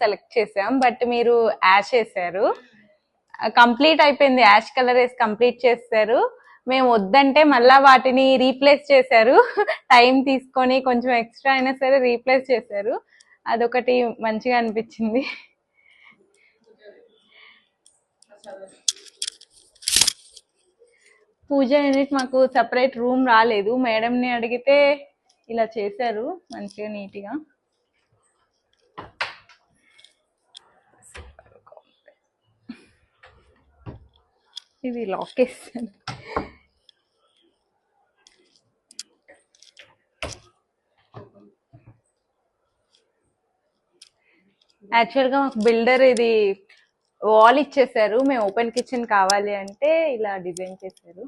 Select చేసాం, but మీరు ash వేసారు. కంప్లీట్ అయిపోయింది, యాష్ కలర్ వేసి కంప్లీట్ చేస్తారు. మేము వద్దంటే మళ్ళా వాటిని రీప్లేస్ చేశారు. టైం తీసుకొని కొంచెం ఎక్స్ట్రా అయినా సరే రీప్లేస్ చేశారు. అదొకటి మంచిగా అనిపించింది. పూజ యూనిట్ మాకు సపరేట్ రూమ్ రాలేదు, మేడంని అడిగితే ఇలా చేశారు మంచిగా నీట్గా. ఇది లాకేషన్. యాక్చువల్గా మాకు బిల్డర్ ఇది వాల్ ఇచ్చేసారు, మేము ఓపెన్ కిచెన్ కావాలి అంటే ఇలా డిజైన్ చేశారు.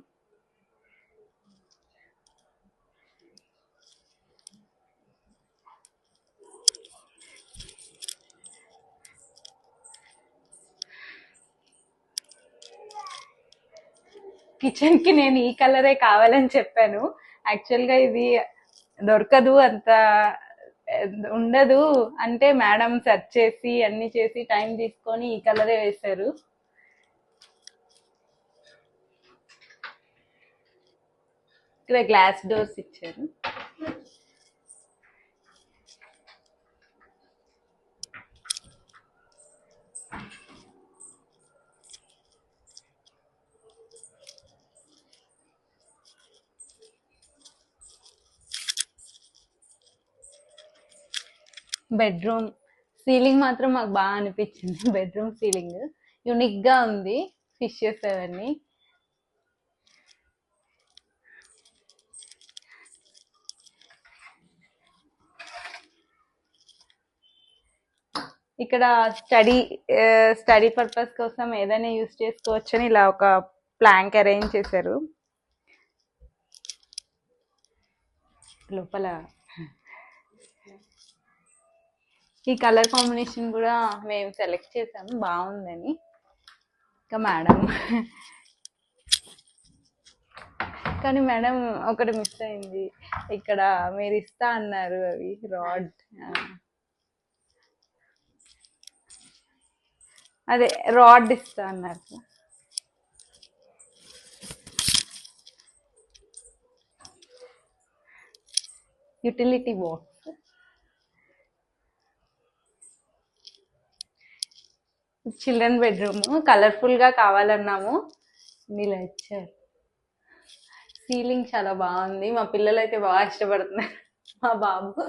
కిచెన్ కి నేను ఈ కలరే కావాలని చెప్పాను. యాక్చువల్గా ఇది దొరకదు, అంత ఉండదు అంటే మేడం సెర్చ్ చేసి అన్ని చేసి టైం తీసుకొని ఈ కలరే వేశారు. ఇక్కడ గ్లాస్ డోర్స్ ఇచ్చారు. బెడ్రూమ్ సీలింగ్ మాత్రం మాకు బాగా అనిపించింది. బెడ్రూమ్ సీలింగ్ యూనిక్ గా ఉంది, ఫిషెస్ అవన్నీ. ఇక్కడ స్టడీ పర్పస్ కోసం ఏదైనా యూస్ చేసుకోవచ్చు అని ఇలా ఒక ప్లాంక్ అరేంజ్ చేశారు. లోపల ఈ కలర్ కాంబినేషన్ కూడా మేము సెలెక్ట్ చేసాము, బాగుందని. ఇంకా మేడం కానీ మేడం ఒకటి మిస్ అయింది, ఇక్కడ మీరు ఇస్తా అన్నారు అవి రాడ్, అదే రాడ్ ఇస్తా అన్నారు. Utility box. Children bedroom colourful గా కావాలన్నాము, ఇలా ఇచ్చారు. సీలింగ్ చాలా బాగుంది, మా పిల్లలు అయితే బాగా ఇష్టపడుతున్నారు, మా బాబు.